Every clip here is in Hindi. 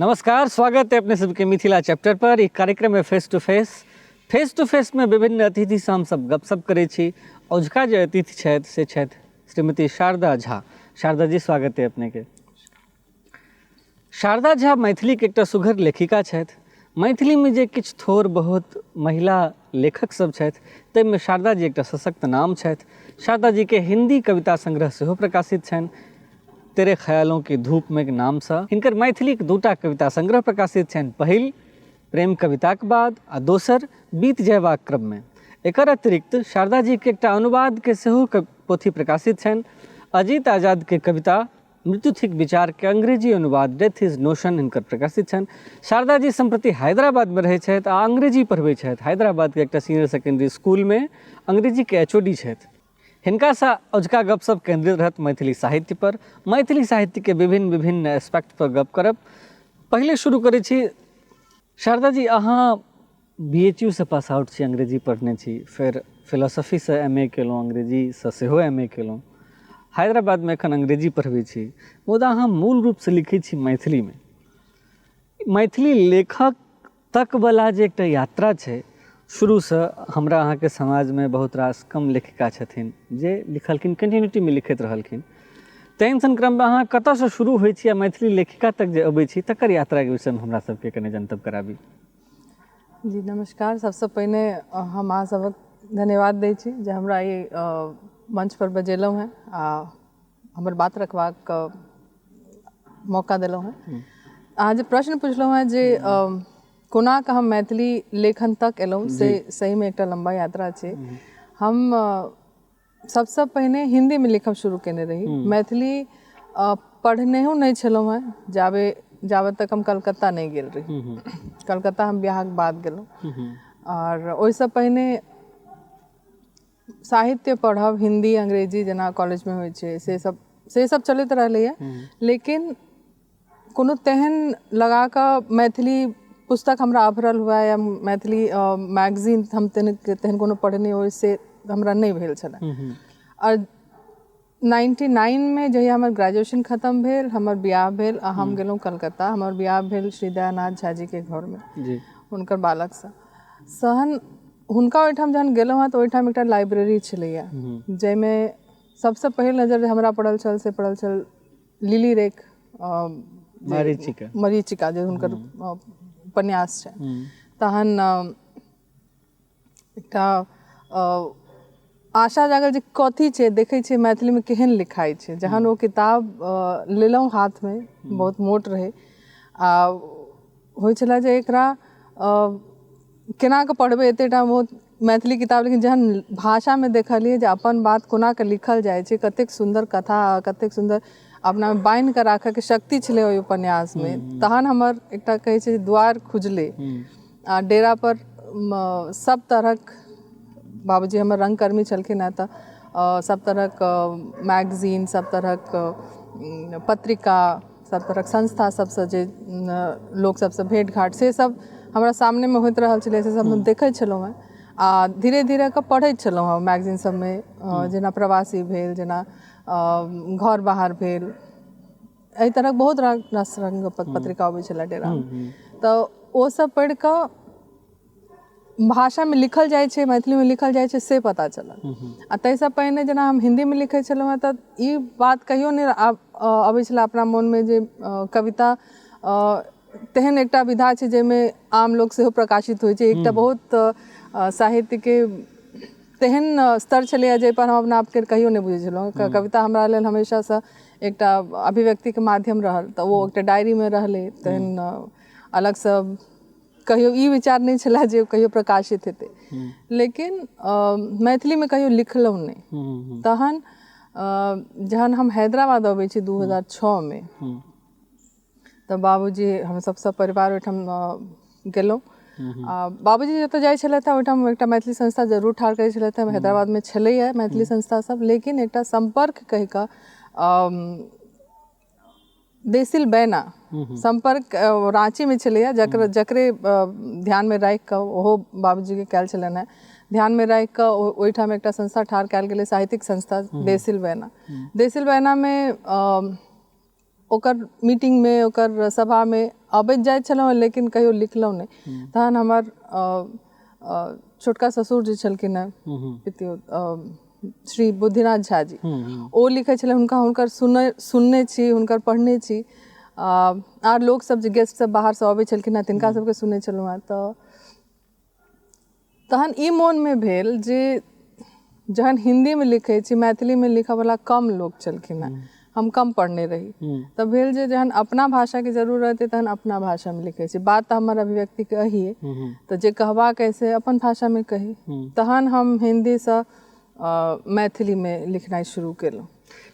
नमस्कार, स्वागत है अपने सबके मिथिला चैप्टर पर। एक कार्यक्रम है फेस टू फेस में विभिन्न अतिथि से हम सब गपशप करै छी। अजुका जे अतिथि छथि से छथि श्रीमती शारदा झा। शारदा जी, स्वागत है अपने के। शारदा झा मैथिली के एकटा सुघर लेखिका छथि। मैथिली में जे किछु थोड़ बहुत महिला लेखक सब छथि ताहिमे शारदा जी एकटा सशक्त नाम छथि। शारदा जी के हिंदी कविता संग्रह सेहो प्रकाशित छनि, तेरे ख्यालों की धूप में के नाम से। हिनकर मैथिली के दूटा कविता संग्रह प्रकाशित छनि, पहिल प्रेम कविताक बाद आ दोसर बीत जयबाक क्रम में। एकर अतिरिक्त शारदा जी के एकटा अनुवाद के सेहो पोथी प्रकाशित छनि। अजीत आजाद के कविता मृत्यु थिक विचार के अंग्रेजी अनुवाद डेथ इज नोशन हिनकर प्रकाशित छनि। शारदा जी सम्प्रति हैदराबाद में रहै छथि आ अंग्रेजी पढ़बै छथि। हैदराबाद के एकटा सीनियर सेकेंडरी स्कूल में अंग्रेजी के एचओडी छथि। हिनका सा अजुका गपशप केंद्रित रहत मैथिली साहित्य पर, मैथिली साहित्य के विभिन्न एस्पेक्ट पर गप करब। पहले शुरू करै छी। शारदा जी, अहाँ BHU से पास आउट छी, अंग्रेजी पढ़ने छी, फिर फिलोसफी से MA केलहुँ, अंग्रेजी से सेहो MA केलहुँ, हैदराबाद में एखन अंग्रेजी पढ़बै छी, मुदा अहाँ मूल रूप से लिखै छी मैथिली में। मैथिली लेखक तक वाला जे एकटा यात्रा छै, शुरू से हमरा अहाँ के समाज में बहुत रास कम लेखिका छथिन जे लिखलखिन, कंटिन्यूटी में लिखैत रहलखिन। तेहन सन क्रम में अहाँ कतऽ से शुरू होइ छी आ मैथिली लेखिका तक जे अबै छी तकर यात्रा के विषय में हमरा सबके कने जनतब कराबी। जी नमस्कार। सबसे पहिने हम अहाँ सबक धन्यवाद दै छी जे हमरा ई मंच पर बजेलहुँ हैं आ हमर बात रखबाक मौका देलहुँ हैं। अहाँ जे प्रश्न पुछलहुँ हैं जे कोना कऽ हम मैथिली लेखन तक एलहुँ, से सही में एकटा लंबा यात्रा छै। हम सबसे पहिने हिंदी में लिखब शुरू केने रही। मैथिली पढ़नेहो नहीं छलहुँ हैं जाबे तक हम कलकत्ता नहीं गेल रही। कलकत्ता हम बियाहक बाद गेलहुँ और ओहिसँ पहिने साहित्य पढ़ब, हिंदी अंग्रेजी जेना कॉलेज में होइ छै से सब चलैत रहलैए, लेकिन कोनो तेहन लगा कऽ मैथिली पुस्तक हमरा अभरल हुआ या मैथिली मैगजीन हम तेहन कोनो पढ़ने हो से हमरा नहीं भेल छलै। और 99 में जहिया हमर ग्रेजुएशन खत्म भेल, हमर बियाह भेल आ हम गेलहुँ कलकत्ता। हमर बियाह भेल श्री दयानाथ झा जी के घर में, हुनकर बालक सँ। सहन हुनका ओहिठाम जहन गेलहुँ हैं तऽ ओहिठाम एकटा लाइब्रेरी छलैया, जाहिमे सबसे पहिल नजर हमरा पड़ल छल से पड़ल छल लिली रेख मरीचिका जे हुनकर उपन्यास छै। तहन एकटा आशा जागल जे कथी छै, देखै छै मैथिली में केहन लिखाई छै। जहन ओ किताब लेलहुँ हाथ में, बहुत मोट रहै आ होइ छलै जे एकरा केना कऽ पढ़बै, एतेटा बहुत मैथिली किताब, लेकिन जहन भाषा में देखलियै जे अपन बात कोना कऽ लिखल जाइ छै, कतेक सुंदर कथा, कतेक सुंदर अपना में बान्हि कऽ राखऽ के शक्ति छलै ओहि उपन्यास में, तहन हमर एकटा कहै छै द्वार खुजलै। आ डेरा पर सब तरहक, बाबूजी हमर रंगकर्मी छलखिन हैं, तऽ सब तरहक मैगजीन, सब तरहक पत्रिका, सब तरहक संस्था सबसँ जे लोक सबसँ भेंट घाट से सब हमरा सामने में होइत रहल छलै, से सब हम देखै छलहुँ हैं आ धीरे धीरे कऽ पढ़ैत छलहुँ हैं मैगजीन सब में। जेना प्रवासी भेल, जेना घर बाहर भेल, एहि तरहक बहुत रास रंग पत्रिका अबै छलै डेरा में। तऽ ओ सब पढ़ि कऽ भाषा में लिखल जाइ छै, मैथिली में लिखल जाइ छै, से पता चलल। आ ताहिसँ पहिने जेना हम हिंदी में लिखै छलहुँ हैं तऽ ई बात कहियो नहीं अबै छलै अपना मोन में जे कविता तेहन एकटा विधा छै जाहिमे आम लोक सेहो प्रकाशित होइ छै। एकटा बहुत साहित्य के तेहन स्तर छलैए जाहि पर हम अपना आपके कहियो नहीं बुझै छलहुँ। कविता हमरा लेल हमेशासँ एकटा अभिव्यक्ति के माध्यम रहल, तऽ वो एकटा डायरी में रहलै। तेहन अलगसँ कहियो ई विचार नहीं छला जे कहियो प्रकाशित हेतै, लेकिन मैथिली में कहियो लिखलहुँ नहीं। तहन जहन हम हैदराबाद अबै छी 2006 में, तऽ बाबूजी हम सबसँ परिवार ओहिठाम गेलहुँ। बाबूजी जतऽ जाइ छलथि हैं ओहिठाम एकटा मैथिली संस्था जरूर ठाढ़ करै छलथि हैं। हैदराबाद में छलैए मैथिली संस्था सब, लेकिन एकटा संपर्क कहि कऽ देसिल बैना संपर्क रांची में छलैए, जकरे ध्यान में राखि कऽ, ओहो बाबूजी के कयल छलनि हैं, ध्यान में राखि कऽ ओहिठाम एकटा संस्था ठाढ़ कयल गेलै, साहित्यिक संस्था देसिल बैना। देसिल बैना में ओकर मीटिंग में ओकर सभा में अबैत जाइत छलहुँ लेकिन कहियो लिखलहुँ नहि। तहन हमर छोटका ससुर जे छलखिन हेँ श्री बुद्धिनाथ झा जी, ओ लिखै छलै, हुनकर सुनने छी, हुनकर पढ़ने छी। आर लोग सब जे गेस्ट सब बाहर से अबै छलखिन हेँ तिनका सबके सुनै छलहुँ हेँ। तऽ तहन ई मोनमे भेल जे जहन हिंदीमे लिखै छी, मैथिलीमे लिखयवला कम लोग छलखिन हेँ, हम कम पढ़ने रही। तब भेल जे जहन अपना भाषाके जरूरत है तहन अपना भाषामे लिखै छी। बात तऽ हमर अभिव्यक्तिके अहिए, तऽ जे कहबाक अइ से अपन भाषामे कही। तहन हम हिन्दीसँ मैथिलीमे लिखनाइ शुरू केलहुँ।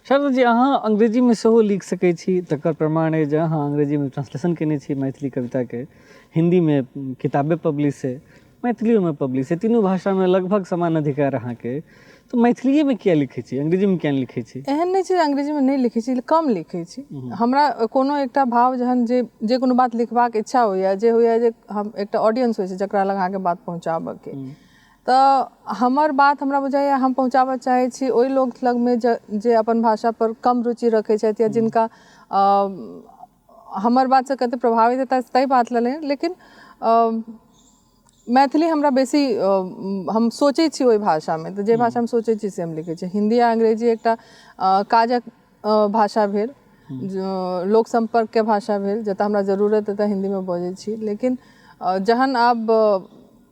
शारदा जी, अहाँ अंग्रेजीमे सेहो लिख सकै छी, तकर प्रमाण अइ जे अहाँ अंग्रेजीमे ट्रांसलेशन केने छी मैथिली कविताके, हिंदीमे किताबें पब्लिश है, मैथिलियोमे पब्लिश है, तीनों भाषामे लगभग समान अधिकार अहाँके। तो मैथिलीएमे किया लिखै छी, अंग्रेजीमे किया लिखै छी? एहन नहि छै जे अंग्रेजीमे नहि लिखै छी, कम लिखै छी। हमरा कोनो एकटा भाव जहन जे कोनो बात लिखबाक इच्छा होइए, जे होइए जे हम एकटा ऑडियंस होइ छै जकरा लग अहाँके बात पहुँचाबऽके, तऽ हमर बात हमरा बुझाइए हम पहुँचाबऽ चाहै छी ओहि लोक लगमे जे अपन भाषा पर कम रुचि रखै छथि या जिनका हमर बातसँ कते प्रभावित हेतै ताहि बात लेल। लेकिन मैथिली हमरा बेसी हम सोचै छी ओहि भाषामे, तऽ जे भाषा हम सोचै छी से हम लिखै छी। हिंदी आ अंग्रेजी एकटा काजक भाषा भेल, लोक संपर्कके भाषा भेल, जतऽ हमरा जरूरत एतऽ हिंदीमे बजै छी। लेकिन जहन आब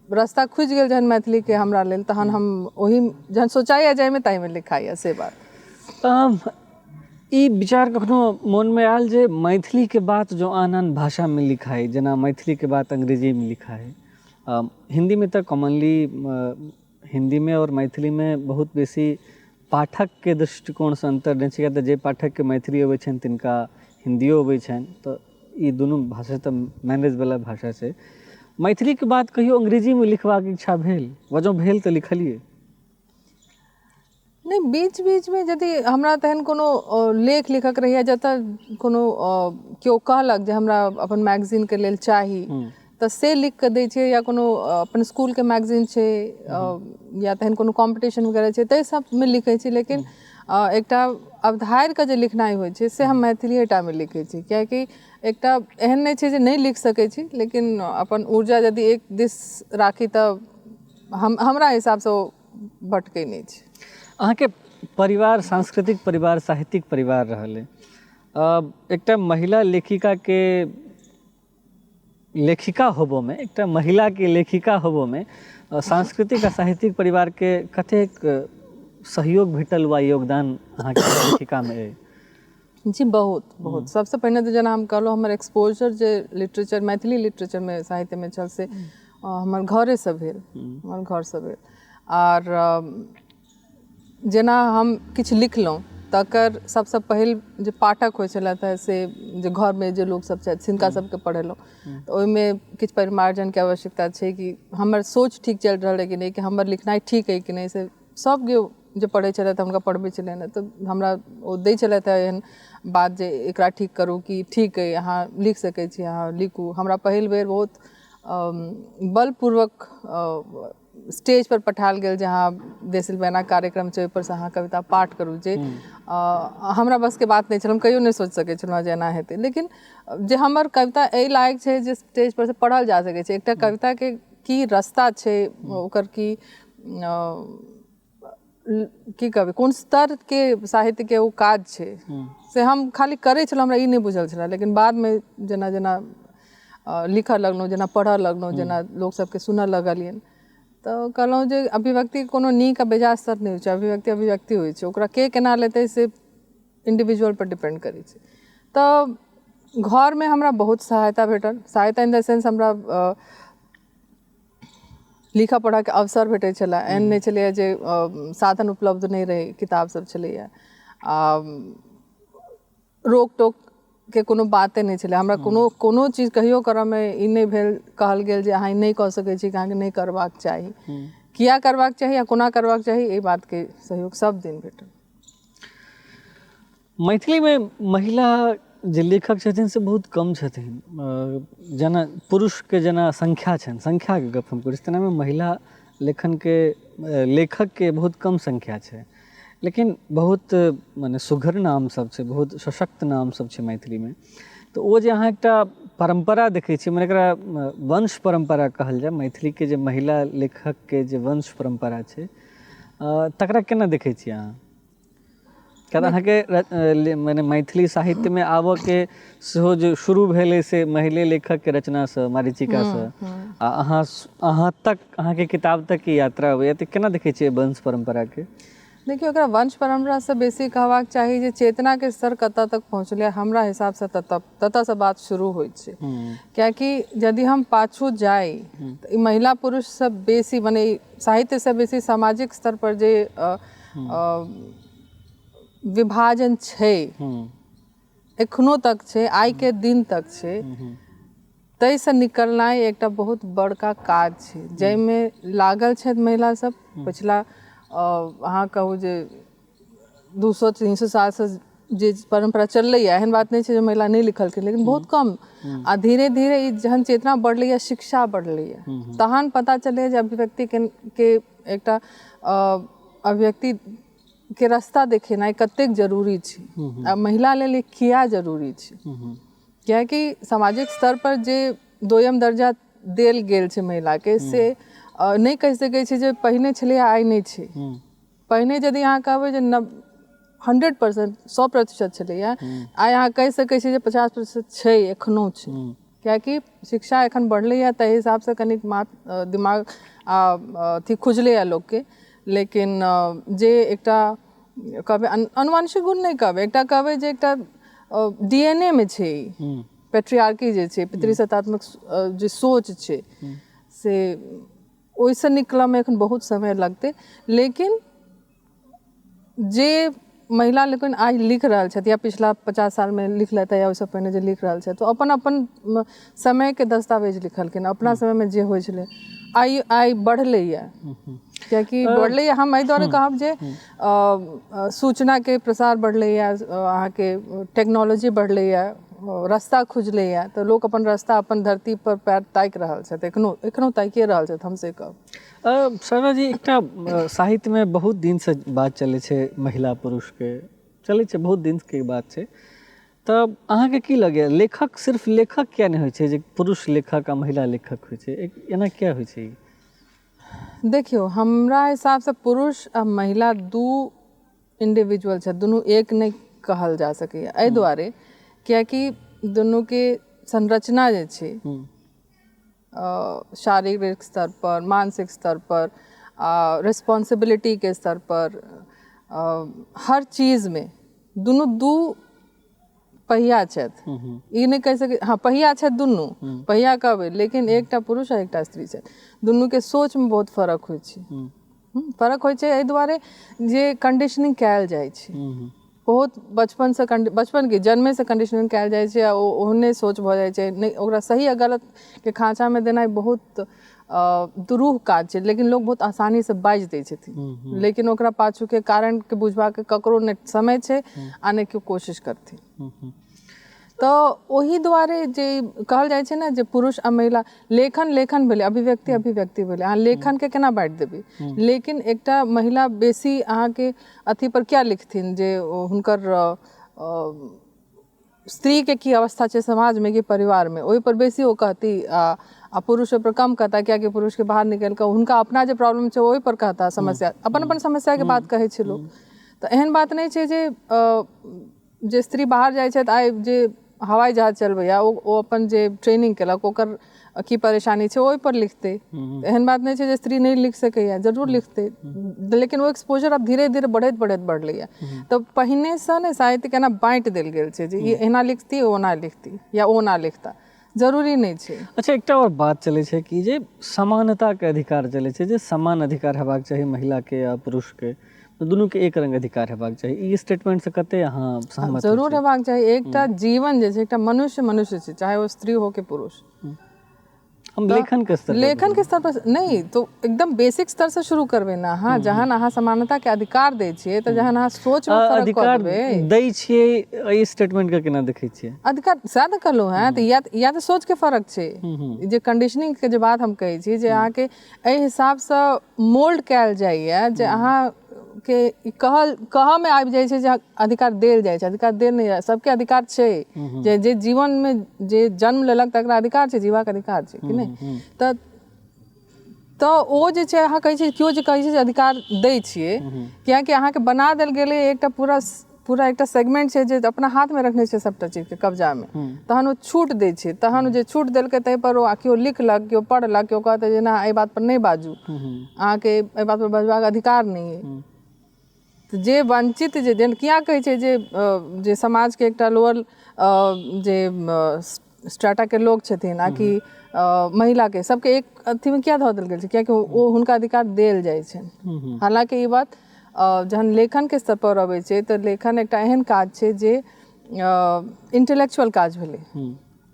रास्ता खुजि गेल जहन मैथिलीके हमरा लेल, तहन हम ओही जहन सोचाइए जाइमे ताहिमे लिखाइए, से बात। ई विचार कखनो मोनमे आयल जे मैथिलीके बात जो आन आन भाषामे लिखाइ, जेना मैथिलीके बात अंग्रेजीमे लिखाइ, हिंदी में तो कॉमनली हिंदी में और मैथिली में बहुत बेसी पाठक के दृष्टिकोण से अंतर नहीं छै, जे पाठक के मैथिली अबै छनि तिनका हिंदियो अबै छनि, तऽ ई दुनू भाषा तऽ मैनेज वाला भाषा छै। मैथिली के बात कहियो अंग्रेजी में लिखबाक इच्छा भेल, वजह भेल तऽ लिखलिए? नहीं, बीच बीच में यदि हमरा तहन कोनो लेख लिखक रहैया जतऽ कोनो केओ कहलक जे हमरा अपन मैगजीन के लेल चाही, तऽ से लिख कऽ दै छियै, या कोनो अपन स्कूल के मैगजीन छै या तहन कोनो कॉम्पिटिशन वगैरह छै ताहि सबमे लिखै छी। लेकिन एकटा अवधारि कऽ जे लिखनाइ होइ छै से हम मैथिलीएटामे लिखै छी, कियाकि एकटा एहन नहि छै जे नहीं लिख सकै छी, लेकिन अपन ऊर्जा यदि एक दिस राखी तऽ हमरा हिसाबसँ ओ भटकै नहीं छै। अहाँके परिवार सांस्कृतिक परिवार, साहित्यिक परिवार रहल है, एकटा महिला लेखिका के लेखिका होबो में, एकटा महिला के लेखिका होबो में सांस्कृतिक आ साहित्यिक परिवार के कतेक सहयोग भेटल वा योगदान अहाँके लेखिका में है? जी बहुत बहुत। सबसे पहिने तो जेना हम कहलहुँ, हमर एक्सपोजर जे लिटरेचर, मैथिली लिटरेचर में, साहित्य में छल से हमर घरे से भेल, हमर घर से भेल। और जेना हम किछु लिखलहुँ तकर सबसँ पहिल जे पाठक होइ छलथि से जे घरमे जे लोक सब छथि तिनका सबके पढ़ेलहुँ, तऽ ओहिमे किछु परिमार्जनके आवश्यकता छै कि हमर सोच ठीक चलि रहल है कि नहीं, कि हमर लिखनाइ ठीक है कि नहीं, से सब केओ जे पढ़ै छलथि हुनका पढ़बै छलियनि, तऽ हमरा ओ दै छलथि एहन बात जे एकरा ठीक करू, कि ठीक है अहाँ लिख सकै छी, अहाँ लिखू। हमरा पहिल बेर बहुत बलपूर्वक स्टेज पर पठायल गेल, जहाँ देसिल बैना कार्यक्रम छै, ओहिपर से अहाँ कविता पाठ करू, जे हमरा बस के बात नहीं छल, हम कहियो नहीं सोच सकै छलहुँ जे एना हेतै। लेकिन जे हमर कविता एहि लायक छै जे स्टेज पर से पढ़ल जा सकै छै, एकटा कविता के की रास्ता छै, ओकर की कहबै कोन स्तर के साहित्य के ओ काज छै, से हम खाली करै छलहुँ, हमरा ई नहीं बुझल छल। लेकिन बादमे जेना जेना लिखऽ लगलहुँ, जेना पढ़ऽ लगलहुँ, जेना लोक सबके सुनऽ लगलियनि, तऽ कहलहुँ जे अभिव्यक्ति कोनो नीक आ बेजाय स्तर नहीं होइ छै, अभिव्यक्ति अभिव्यक्ति होइ छै, ओकरा के केना लेतै से इंडिविजुअल पर डिपेंड करै छै। तऽ घरमे हमरा बहुत सहायता भेटल, सहायता इन द सेंस हमरा लिखऽ पढ़ऽके अवसर भेटै छलै, एहन नहीं छलैए जे साधन उपलब्ध नहीं रहै, किताब सब छलैए, रोक टोक के कोनो बाते नहीं छलै। हमरा कोनो चीज कहियो करऽमे ई नहीं भेल, कहल गेल जे अहाँ ई नहीं कऽ सकै छी, कि अहाँके नहीं करबाक चाही, किया करबाक चाही या कोना करबाक चाही, एहि बातके सहयोग सब दिन भेटल। मैथिली में महिला जे लेखक छथिन से बहुत कम छथिन, जेना पुरुष के जेना संख्या छनि, संख्या के गप हम करै छी, तेना में महिला लेखक के बहुत कम संख्या छै। लेकिन बहुत माने सुघर नाम सब छै, बहुत सशक्त नाम सब छै मैथिली में। तो वो जे अहाँ एकटा परंपरा देखै छी, मने एकरा वंश परंपरा कहल जाय, मैथिली के जे महिला लेखक के जे वंश परंपरा छै तकरा केना देखै छी अहाँ? किया अहाँके मने मैथिली साहित्य में आबऽ के सेहो जे शुरू भेलै से महिले लेखक के रचना से, मारीचिका से, आ अहाँ तक, अहाँ के किताब तक की यात्रा होइए, तऽ केना देखै छियै वंश परंपरा के? देखियो, ओकरा वंश परंपरा से बेसी कहबाक चाही जे चेतना के स्तर कतऽ तक पहुँचलै, हमरा हिसाब से ततऽ से बात शुरू होइ छै। कियाकि यदि हम पाछू जाई तऽ ई महिला पुरुष से बेसी, मने साहित्य से बेसी सामाजिक स्तर पर जे विभाजन छै एखनो तक छै, आइ के दिन तक छै, तै से निकलनाइ एकटा बहुत बड़का काज छै, जाहिमे लागल छथि महिला सब पिछला अहाँ कहू जे 200-300 साल से जे परंपरा चललैए, एहन बात नहीं छै जे महिला नहीं लिखलखिन, लेकिन बहुत कम। आ धीरे धीरे ई जहन चेतना बढ़लैए, शिक्षा बढ़लैए, तहन पता चलैए जे अभिव्यक्ति के एकटा अभिव्यक्ति के रास्ता देखेनाइ कतेक जरूरी छै, आ महिला लेल किया जरूरी छै। कियाकि सामाजिक स्तर पर जे दोयम दर्जा देल गेल छै महिला के, से नहीं कहि सकै छै जे पहिने छलै आइ नहीं छै। पहिने यदि अहाँ कहबै जे 100%, 100% छलैए, आइ अहाँ कहि सकै छी जे 50% छै, एखनो छै। कियाकि शिक्षा एखन बढ़लैए, ताहि हिसाब से कनिक दिमाग अथी खुजलैए लोकके। लेकिन जे एकटा कहबै अनुवांशिक गुण नहीं कहबै, एकटा कहबै जे एकटा DNA में छै, पेट्रियार्की जे छै, पितृसत्तात्मक जे सोच छै, से ओहिसँ निकलऽमे एखन बहुत समय लगतै। लेकिन जे महिला लेकिन आज लिख रहल छथि, या पिछला 50 साल में लिख लेता, या ओहिसँ पहिने जे लिख रहल छथि, तो अपन अपन समय के दस्तावेज लिखलखिन, अपना समय में जे होइ छलै आइ बढ़लैए। कियाकि बढ़लैए, हम एहि दुआरे कहब जे सूचना के प्रसार बढ़लैए, अहाँके टेक्नोलॉजी बढ़लैए, रास्ता खुजलैए, तो लोक अपन रास्ता, अपन धरती पर पैर ताकि रहल छथि, एखनो ताकिए रहल छथि, हम से कहब। शर्मा जी, एकटा साहित्य में बहुत दिन से बात चलै छै महिला पुरुष के, चलै छै, बहुत दिन के बात छै। तब अहाँके की लगैए, लेखक सिर्फ लेखक किया नहीं होइ छै, जे पुरुष लेखक आ महिला लेखक होइ छै, एना क्या होइ छै? देखियो, हमरा हिसाब से पुरुष आ महिला दू इंडिविजुअल छै, दुनू एक नहीं कहल जा सकैए। एहि दुआरे कियाकि दुनू के संरचना जे छै, शारीरिक स्तर पर, मानसिक स्तर पर, रिस्पॉन्सिबिलिटी के स्तर पर, हर चीज में दुनू दू पहिया छथि। ई नहीं कहि सकै, हाँ पहिया छथि दुनू, पहिया कहबै, लेकिन एकटा पुरुष आ एकटा स्त्री छथि, दुनू के सोच में बहुत फर्क होइ छै। फर्क होइ छै एहि दुआरे जे कंडीशनिंग कयल जाइ छै, बहुत बचपन के जन्मे से कंडीशनिंग कयल जाइ छै, आ ओहने सोच भऽ जाइ छै। नहीं, ओकरा सही आ गलत के खाँचा में देनाइ बहुत दुरूह काज छै, लेकिन लोग बहुत आसानी से बाजि दै छथिन, लेकिन ओकरा पाछू के कारण के बुझबाक ककरो ने समय छै, आ ने केओ कोशिश करथिन। तो ओही दुआरे जे कहल जाइ छै ने, जे पुरुष आ महिला, लेखन भेलै, अभिव्यक्ति भेलै, अहाँ लेखन के केना बाँटि देबै? लेकिन एकटा महिला बेसी अहाँके अथी पर क्या लिखथिन, जे हुनकर स्त्री के की अवस्था छै समाज में कि परिवार में, ओहि पर बेसी ओ कहती, आ पुरुष पर कम कहता, कियाकि पुरुष के बाहर निकल कऽ हुनका अपना जे प्रॉब्लम छै ओहि पर कहता, समस्या, अपन समस्या के बात कहै छै लोग। तऽ एहन बात नहीं छै जे स्त्री बाहर जाइ छथि, आइ जे हवाई जहाज चलबैया, ओ अपन जे ट्रेनिंग केलक, ओकर की परेशानी छै ओहि पर लिखतै। एहन बात नहीं छै जे स्त्री नहीं लिख सकैया, जरूर लिखतै, लेकिन वो एक्सपोजर अब धीरे धीरे बढ़ैत बढ़लैया। तऽ पहिने से ने साहित्य के ना बाँटि देल गेल छै, जे ई एना लिखती, ओना लिखती, या ओना लिखता, जरूरी नहीं छै। अच्छा, एकटा और बात चलै छै कि जे समानता के अधिकार चलै छै, जे समान अधिकार हेबाक चाही महिला के आ पुरुष के, दुनू के एक रंग अधिकार हेबाक चाही, ई स्टेटमेंट से कते अहाँ सहमत छी? जरूर हेबाक चाही। एकटा जीवन जे छै, एकटा मनुष्य छै, चाहे वो स्त्री हो के पुरुष। हम लेखन के स्तर पर नहीं, तो एकदम बेसिक स्तर से शुरू करबै ना अहाँ। जहन अहाँ समानता के अधिकार दै छियै, तऽ जहन अहाँ सोच में फर्क कऽ देबै, दै छियै, एहि स्टेटमेंट के केना देखै छियै? अधिकार सएह तऽ कहलहुँ हैं, तऽ या तऽ सोच के फर्क छै, जे कंडीशनिंग के जे बात हम कहै छी, जे अहाँके एहि हिसाब से मोल्ड कयल जाइए, जे अहाँ के कहऽ में आबि जाइ छै जे अधिकार देल जाइ छै, अधिकार देल नहि, सबके अधिकार छै, जे जीवन में जे जन्म लेलक तकरा अधिकार छै, जीवाक अधिकार छै कि नहि। तऽ ओ जे छै अहाँ कहै छै केओ जे कहै छै जे अधिकार दै छियै, कियाकि अहाँके बना देल गेलै एकटा पूरा एकटा सेगमेंट छै जे अपना हाथमे रखने छै सबटा चीजके कब्जामे, तहन ओ छूट दै छै, तहन जे छूट देलकै ताहि पर ओ केओ लिखलक, केओ पढ़लक, केओ कहतै जे ना एहि बात पर नहीं बाजू, अहाँके एहि बात पर बजबाक अधिकार नहीं है। तऽ जे वंचित जे किया कहै छै जे समाजके एकटा लोअर जे स्ट्राटा के लोग छथिन आ कि महिलाके सबके एक अथीमे किया धऽ देल गेल छै, कियाकि ओ हुनका अधिकार देल जाइ छनि। हालांकि ई बात जहन लेखनके स्तर पर अबै छै तऽ लेखन एकटा एहन काज छै जे इंटेलेक्चुअल काज भेलै,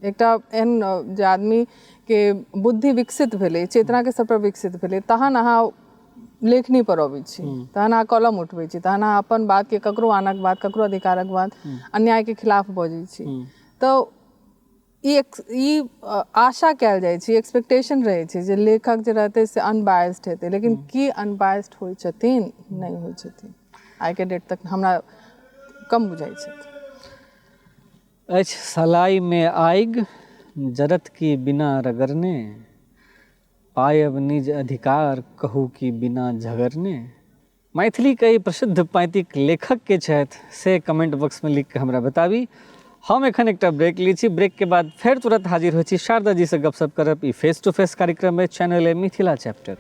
एकटा एहन जे आदमीके बुद्धि विकसित भेलै, चेतनाके स्तर पर विकसित भेलै, तहन अहाँ लेखनी पर अबै छी, तहन अहाँ कलम उठबै छी, तहन अहाँ अपन बातके ककरो आनक बात, ककरो अधिकारक बात, अन्यायके खिलाफ बजै छी। तऽ ई आशा कयल जाइ छै, एक्सपेक्टेशन रहै छै जे लेखक जे रहतै से अनबायस्ड हेतै, लेकिन की अनबायस्ड होइ छथिन? नहीं होइ छथिन, आइके डेट तक हमरा कम बुझाइ छथिन। अछि सलाई में आइग जरत की बिना रगड़ने, पायब निज अधिकार कहू कि बिना झगड़ने। मैथिली के प्रसिद्ध पैतिक लेखक के छथि से कमेंट बॉक्स में लिख के हमरा बताबी। हम एखन एकटा ब्रेक ली छी, ब्रेक के बाद फेर तुरंत हाजिर हो छी शारदा जी से गपशप करब ई फेस टू फेस कार्यक्रम में, चैनल है मिथिला चैप्टर।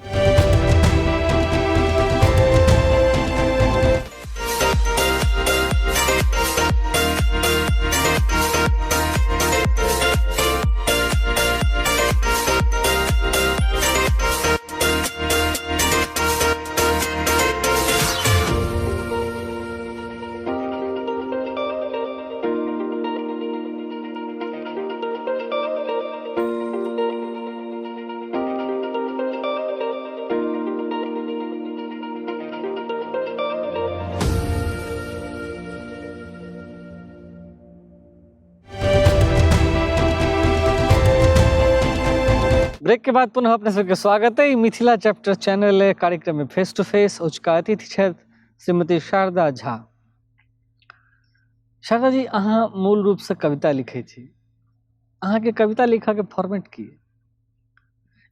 ब्रेक के बाद पुनः अपने सबके स्वागत है मिथिला चैप्टर चैनल है कार्यक्रम में फेस टू फेस। उचका अतिथि छथि श्रीमती शारदा झा। शारदा जी, अहाँ मूल रूप से कविता लिखै छी, अहाँ के कविता लिखा के फॉर्मेट की?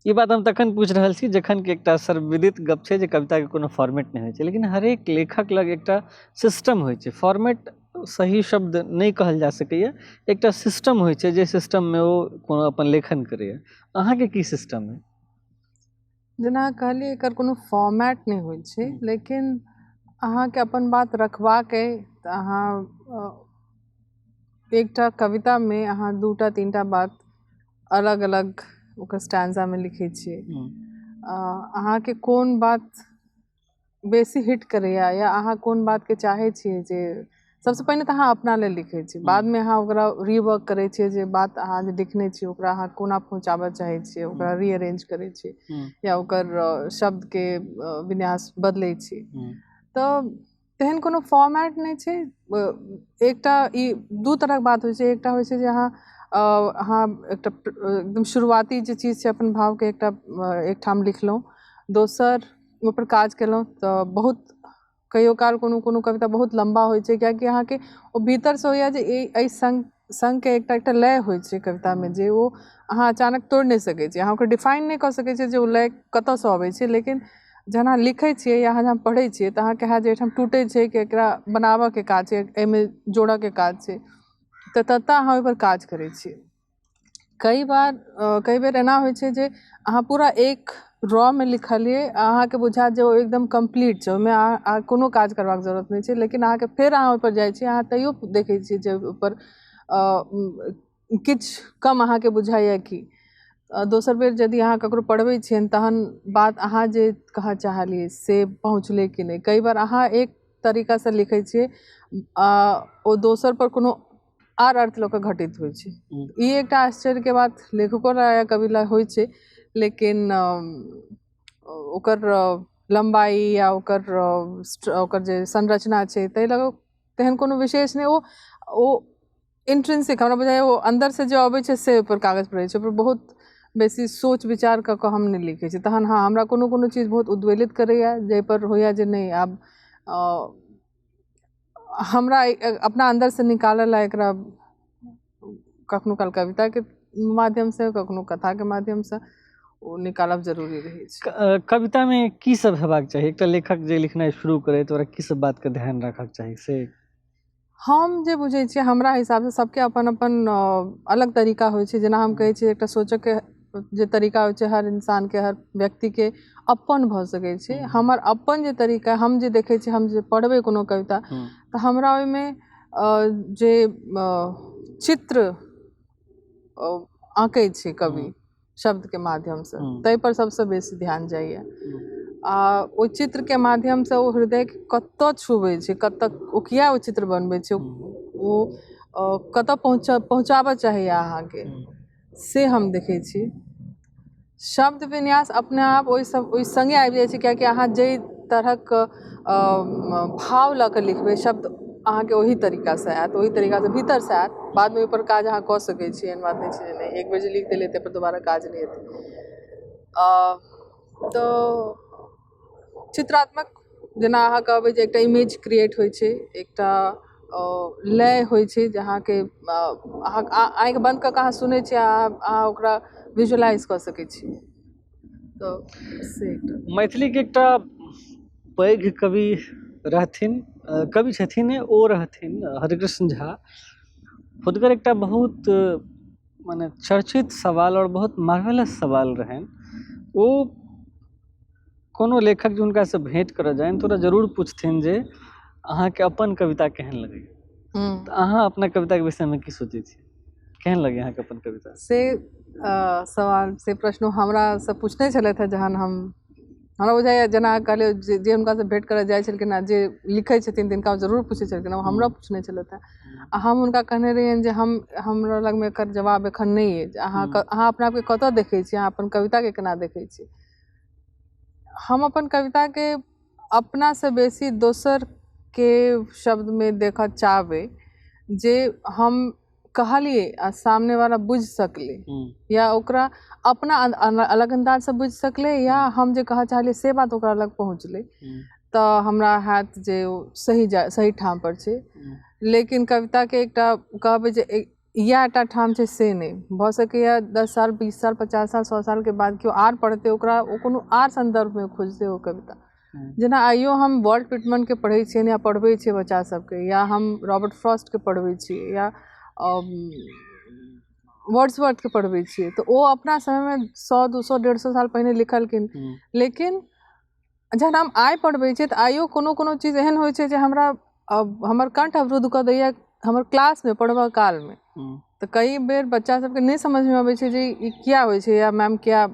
ये बात हम तखन पूछ रहल छी जखन कि एकटा सर्वविदित गप छै जे कविता के कोनो फॉर्मेट नहीं होइ छै, लेकिन हरेक लेखक लग एकटा सिस्टम होइ छै। फॉर्मेट सही शब्द नहीं कहल जा सकैए, एकटा सिस्टम होइ छै जे सिस्टम में ओ कोनो अपन लेखन करैए। अहाँके की सिस्टम है? जेना कहलिए एकर कोनो फॉर्मेट नहीं होइ छै, लेकिन अहाँके अपन बात रखबाक अइ तऽ अहाँ एकटा कविता में अहाँ दूटा तीनटा बात अलग अलग ओकर स्टैंजा में लिखै छियै। अहाँके कोन बात बेसी हिट करैया या अहाँ कोन बात के चाहे छियै, जे सबसे पहिने तऽ अहाँ अपना लेल लिखै छी, बाद में अहाँ ओकरा रीवर्क करै छियै, जे बात अहाँ जे लिखने छियै ओकरा अहाँ कोना पहुँचाबऽ चाहै छियै, ओकरा रीअरेंज करै छियै या ओकर शब्द के विन्यास बदलै छियै। तऽ तेहन कोनो फॉर्मेट नहीं छै। एकटा ई दू तरहक बात होइ छै, एकटा होइ छै जे अहाँ एकटा एकदम शुरुआती जे चीज छै अपन भावके एक ठाम लिखलहुँ, दोसर ओहिपर काज केलहुँ तऽ बहुत कहियो काल कोनो कोनो कविता बहुत लम्बा होइ छै, कियाकि अहाँके ओ भीतरसँ होइए जे एहि सङ्गके एकटा लय होइ छै कवितामे, जे ओ अहाँ अचानक तोड़ि नहि सकै छी, अहाँ ओकर डिफाइन नहि कऽ सकै छियै जे ओ लय कतयसँ अबै छै, लेकिन जहन अहाँ लिखै छियै या अहाँ जहन पढ़ै छियै तऽ अहाँके हैत जे एहिठाम टूटै छै कि एकरा बनाबऽके काज छै, एहिमे जोड़ऽके काज छै, तऽ ततऽ अहाँ ओहिपर काज करै छियै। कई बेर एना होइ छै जे अहाँ पूरा एक रॉ में लिखलिए, अहाँके बुझायत जे ओ एकदम कंप्लीट छै, ओहिमे अहाँ कोनो काज करबाक जरूरत नहीं छै, लेकिन अहाँके फेर अहाँ ओहिपर जाइ छी, अहाँ तैयो देखै छियै जे ओहिपर किछु कम अहाँके बुझाइए कि। दोसर बेर यदि अहाँ ककरो पढ़बै छियनि तहन बात अहाँ जे कहऽ चाहलिए से पहुँचलै कि नहीं। कई बार अहाँ एक तरीकासँ लिखै छियै ओ दोसर पर कोनो आर अर्थ लऽ कऽ घटित होइ छै। ई एकटा आश्चर्यके बात लेखको या कवि लए होइ छै, लेकिन ओकर लम्बाई या ओकर जे संरचना छै ताहि लऽ तेहन कोनो विशेष नहीं। ओ इंट्रिंसिक हमरा बुझाइए ओ अंदर से जे अबै छै से ओहिपर कागज पर रहै छै, ओहिपर बहुत बेसी सोच विचार कऽ कऽ हम नहीं लिखै छी। तहन हाँ, हमरा कोनो कोनो चीज बहुत उद्वेलित करैए, जाहिपर होइए जे नहीं आब हमरा अपना अंदर से निकालल एकरा कखनो काल कविता के माध्यम से, कखनो कथा के माध्यम से ओ निकालब जरूरी रही छै। कविता में की सब हेबाक चाही? एकटा लेखक जे लिखनाइ शुरू करे तो ओकरा की सब बात के ध्यान रखक चाही से? हम जे बुझै छियै हमरा हिसाब से सबके अपन अपन अलग तरीका होइ छै। जेना हम कहै छियै एकटा सोचऽ के जे तरीका होइ छै हर इंसान के, हर व्यक्ति के अपन भऽ सकै छै। हमर अपन जे तरीका, हम जे देखै छियै, हम जे पढ़बै कोनो कविता तऽ हमरा ओहिमे जे चित्र आँकै छै कवि शब्द के माध्यम से, ताहि पर सबसे बेसी ध्यान जाइए। आ ओ चित्र के माध्यम से ओ हृदय के कतऽ छुबै छै, कतऽ ओ किया ओ चित्र बनबै छै, ओ कतऽ पहुँचाबऽ चाही अहाँके, से हम देखै छी। शब्द विन्यास अपने आप ओहि संगे आबि जाइ छै, कियाकि अहाँ जाहि तरहक भाव लऽ कऽ लिखबै, शब्द अहाँके ओही तरीका से आयत, ओही तरीका से भीतर से आयत। बाद में ओहिपर काज अहाँ कऽ सकै छी, एहन बात नहि छै जे नहि, एक बेर जे लिख देलियै ताहि पर दोबारा काज नहि हेतै। तऽ चित्रात्मक जेना अहाँ कहबै जे एकटा इमेज क्रिएट होइ छै, एकटा लय होइ छै जे अहाँके अहाँ आँखि बंद कऽ कऽ अहाँ सुनै छियै, अहाँ ओकरा विजुअलाइज कऽ सकै छी। तऽ से मैथिली के एकटा पैघ कवि रहथिन, कवि छथिन ओ रहथिन हरिकृष्ण झा। हुनकर एकटा बहुत माने चर्चित सवाल और बहुत मार्वेलस सवाल रहनि। ओ कोनो लेखक जे हुनका से भेंट करऽ जाइन तो जरूर पूछथिन जे अहाँके अपन कविता केहन लगैए। तऽ अहाँ अपना कविता के विषय में की सोचै छी, केहन लगे अहाँके अपन कविता? से सवाल, से प्रश्न हमरा से पूछने छलथि हैं जहन हमरा बुझाइए जेना कहलियै जे हुनका से भेंट करऽ जाइ छलखिन हैं, जे लिखै छथिन तिनका जरूर पूछै छलखिन हैं, हमरा पूछने छलथि हैं। आ हम हुनका कहने रहियनि जे हमरा लग में एकर जवाब एखन नहि अछि। अहाँ अपना आपके कतऽ देखै छी, अहाँ अपन कविता के केना देखै छी? हम अपन कविता के अपना से बेसी दोसर के शब्द में देखऽ चाहबै, जे हम कहलिए आ सामने वाला बुझ सकले, या ओकरा अपना अलग अंदाज से बुझ सकले, या हम जे कहऽ चाहलिए से बात ओकरा लग पहुँचले, तऽ हमरा हाथ जे सही ठाम पर छै। लेकिन कविता के एकटा कहबै जे इएह टा ठाम छै से नहि भऽ सकैए। 10 साल 20 साल 50 साल 100 साल के बाद केओ आर पढ़तै, ओकरा ओ कोनो आर संदर्भ में खोजतै ओ कविता। जेना आइयो हम वॉल्ट व्हिटमन के पढ़ै छियै या पढ़बै छियै बच्चा सबके, या हम रॉबर्ट फ्रॉस्ट के पढ़बै छियै, या वर्ड्सवर्थ के पढ़बै छियै, तऽ ओ अपना समय में 100 200 150 साल पहिने लिखलखिन। लेकिन जहन हम आइ पढ़बै छियै तऽ आइयो कोनो कोनो चीज एहन होइ छै जे हमर कंठ अवरुद्ध कऽ दैए हमर क्लास में पढ़बऽ काल में। तऽ कई बेर बच्चा सबके नहि समझ में अबै छै जे ई किया होइ छै, या मैम किया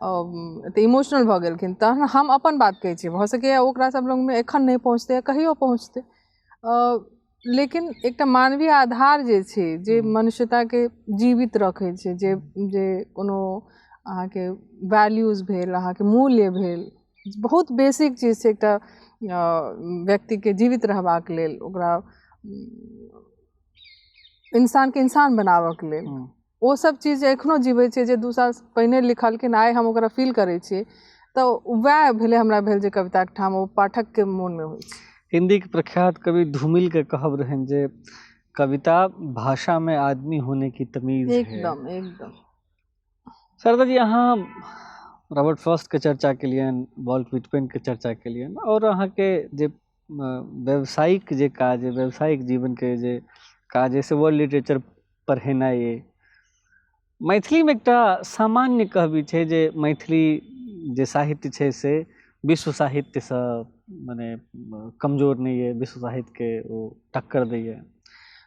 तऽ इमोशनल भऽ गेलखिन। तहन हम अपन बात कहै छियै, भऽ सकैए ओकरा सब लग में एखन नहि पहुँचतै या कहियो पहुँचतै। लेकिन एकटा मानवीय आधार जे छै, जे मनुष्यता के जीवित रखै छै, जे कोनो अहाँके वैल्यूज भेल, अहाँके मूल्य भेल, बहुत बेसिक चीज छै एकटा व्यक्ति के जीवित रहबाक लेल, ओकरा इंसान के इंसान बनाबऽ के लेल। ओ सब चीज एखनो जीवै छै, जे 2 साल पहिने लिखलखिन, आइ हम ओकरा फील करै छियै। तऽ वएह भेलै हमरा भेल जे कविता के ठाम ओ पाठक के मोन में होइ छै। हिंदी के प्रख्यात कवि धूमिल के कहब रहन जे कविता भाषा में आदमी होने की तमीज है। एकदम एकदम। शारदा जी, अहाँ रॉबर्ट फ्रॉस्ट के चर्चा केलियन, वॉल्ट व्हिटमन के चर्चा केलियन, और अहाँ के जे व्यावसायिक जे काज है, व्यावसायिक जीवन के जे काज है से वर्ल्ड लिटरेचर पढ़ेनाइ है। मैथिली में एकटा सामान्य कहबी छै जे मैथिली जे साहित्य छै से विश्व साहित्य से माने कमजोर नहीं है, विश्व साहित्य के ओ टक्कर दैए।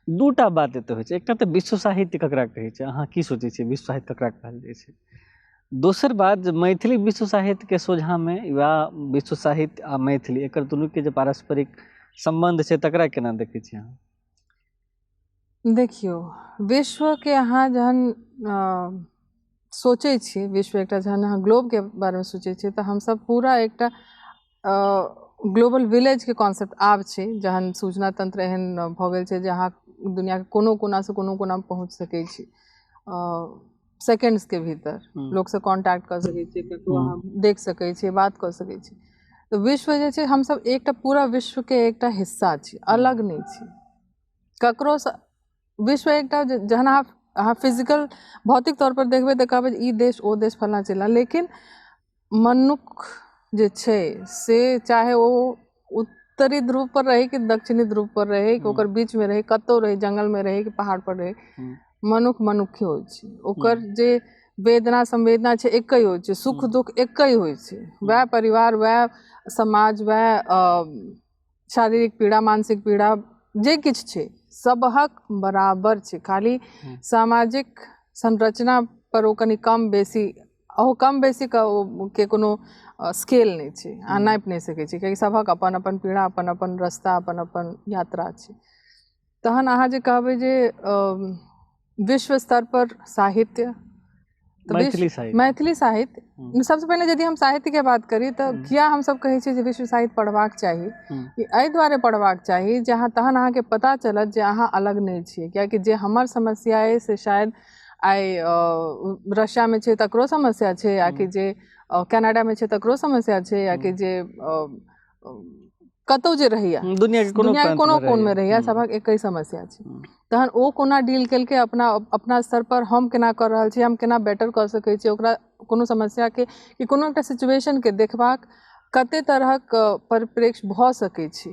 दूटा बात एतऽ होइ छै, एकटा तऽ विश्व साहित्य ककरा कहै छै, अहाँ की सोचै छियै विश्व साहित्य ककरा कहल जाइ छै? दोसर बात, जे मैथिली विश्व साहित्य के सोझा में, या विश्व साहित्य आ मैथिली एकर दुनू के जे पारस्परिक संबंध छै तकरा केना देखै छियै अहाँ? देखियौ, विश्व के अहाँ जहन सोचै छियै, विश्व एकटा जहन अहाँ ग्लोब के बारे में सोचै छियै, तऽ हमसब पूरा एकटा ग्लोबल विलेज के कॉन्सेप्ट आब छै, जहन सूचना तंत्र एहन भऽ गेल छै जे अहाँ दुनिया के कोनो कोना से कोनो कोना में पहुँच सकै छी सेकेंड्स के भीतर। लोग से कांटेक्ट कर सकै छी, ककरो अहाँ देख सकै छी, बात कऽ सकै छी। तो विश्व जे छै हम सब एकटा पूरा विश्व के एकटा हिस्सा छी, अलग नहीं छी ककरो सँ। विश्व एकटा जहन अहाँ फिजिकल भौतिक तौर पर देखबै तऽ कहबै ई देश ओ देश फलना चिल्लाँ, लेकिन मनुख जे छै से चाहे वो उत्तरी ध्रुव पर रहे कि दक्षिणी ध्रुव पर रहे कि ओकर बीच में रहे, कतौ रहे, जंगल में रहे कि पहाड़ पर रहे, मनुख मनुखे होइ छै। ओकर जे वेदना संवेदना छै एकै होइ छै, सुख दुख एकै होइ छै। वह परिवार, वह समाज, वह शारीरिक पीड़ा, मानसिक पीड़ा जे किछु छै सबहक बराबर छै, खाली सामाजिक संरचना पर ओ कनि कम बेसी, ओ कम बेसी के कोनो स्केल नहीं छै, अहाँ नापि नहीं सकै छी, कियाकि सबहक अपन अपन पीड़ा, अपन अपन रास्ता, अपन अपन यात्रा छै। तहन अहाँ जे कहबै जे विश्व स्तर पर साहित्य, मैथिली साहित्य सबसे पहले यदि हम साहित्य के बात करी तो किया हम सब कहै छी जे विश्व साहित्य पढ़बाक चाही, एहि दुआरे पढ़बाक चाही जहाँ तहन अहाँके पता चलत जे अहाँ अलग नहीं छियै। कियाकि जे हमर समस्या अइ से शायद आइ रशिया में छै तकरो समस्या छै, या कि जे कनाडा में छै तकरो समस्या छै, या कि जे कतौ जे रहैया दुनिया के कोनो कोन में रहैया, सबहक एकै समस्या छै। तहन ओ कोना डील केलकै अपना स्तर पर, हम केना कर रहल छी, हम केना बेटर कर सकै छी ओकरा, कोनो समस्या के कि कोनो एकटा सिचुएशन के देखबाक कते तरहक परिप्रेक्ष्य भऽ सकै छै,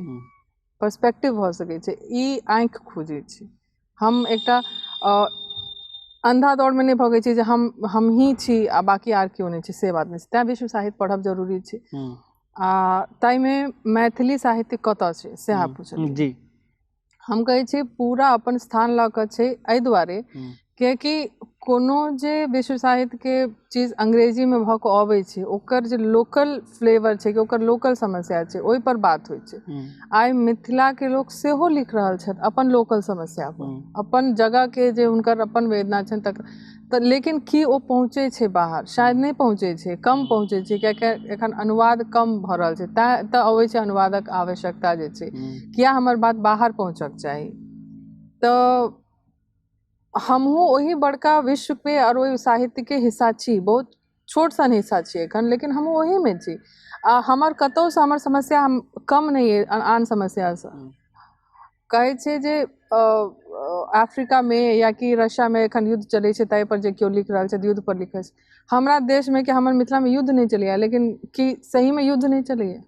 पर्सपेक्टिव भऽ सकै छै, ई आँखि खोजै छै। हम एकटा अंधा दौड़ में नहीं भगै छी जे हम ही छी आ बाकी आर केओ नहीं छै, से बात नहीं छै। तैं विश्व साहित्य पढ़ब जरूरी छै। ताई में मैथिली साहित्य कतऽ छै से अहाँ पूछलियै जी। हम कहै छी पूरा अपन स्थान लऽ कऽ छै, एहि दुआरे कियाकि कोनो जे विश्व साहित्य के चीज अंग्रेजी में भऽ कऽ अबै छै ओकर जे लोकल फ्लेवर छै, कि ओकर लोकल समस्या छै, ओहि पर बात होइ छै। आइ मिथिला के लोक सेहो लिख रहल छथि अपन लोकल समस्या पर, अपन जगह के जे हुनकर अपन वेदना छनि तऽ लेकिन की ओ पहुँचे छै बाहर? शायद नहीं पहुँचे छै, कम पहुँचे छै, कियाकि एखन अनुवाद कम भऽ रहल छै। तऽ अबै छै अनुवादक आवश्यकता जे छै, किया हमर बात बाहर पहुँचक चाही। तऽ हमहूँ ओही बड़का विश्व पे और ओहि साहित्य के हिस्सा छी, बहुत छोट सन हिस्सा छी एखन, लेकिन हमहूँ ओही में छी। हमर कतौ से हमर समस्या कम नहीं है आन समस्या से। कहै छै जे अफ्रीका में या कि रशिया में एखन युद्ध चलै छै, ताहि पर जे केओ लिख रहल छै युद्ध पर लिखै छै। हमरा देश में कि हमर मिथिला में युद्ध नहीं चलैया, लेकिन कि सही में युद्ध नहीं चलैया?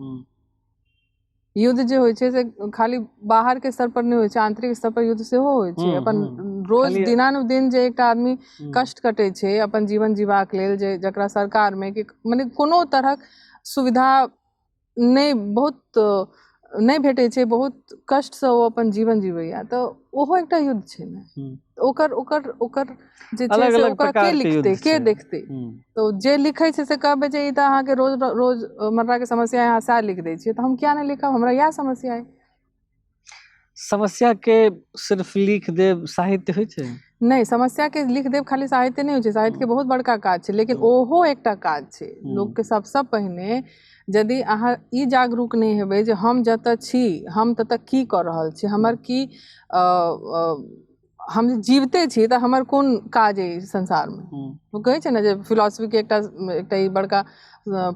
युद्ध जे होइ छै से खाली बाहर के स्तर पर नहीं होइ छै, आंतरिक स्तर पर युद्ध सेहो होइ छै। अपन रोज दिनानुदिन जे एकटा आदमी कष्ट कटै छै अपन जीवन जीवाक लेल, जकरा सरकार में कि मने कोनो तरहक सुविधा नहीं, बहुत नहीं भेटै छै, बहुत कष्ट से ओ अपन जीवन जीवैया, तऽ ओहो एकटा युद्ध छै ने। ओकर ओकर ओकर जे छै से ओकरा के लिखतै, के देखतै? तो जे लिखै छै से कहबै जे ई तऽ अहाँके रोज मर्रा के समस्या अहाँ सएह लिख दै छियै, तऽ हम किया नहीं लिखब? हमरा इएह समस्या है। समस्या के सिर्फ लिख देब साहित्य होइ छै? नहीं, समस्या के लिख देब खाली साहित्य नहीं होइ छै, साहित्य के बहुत बड़का काज छै, लेकिन ओहो एकटा काज छै। लोक के सबसे पहिने यदि अहाँ ई जागरूक नहीं हेबै जे हम जतऽ छी, हम ततऽ की कऽ रहल छी, हमर की हम जीवते छी तऽ हमर कोन काज है संसार में। वो कहै छै ने जे फिलॉसफी के एकटा ई बड़का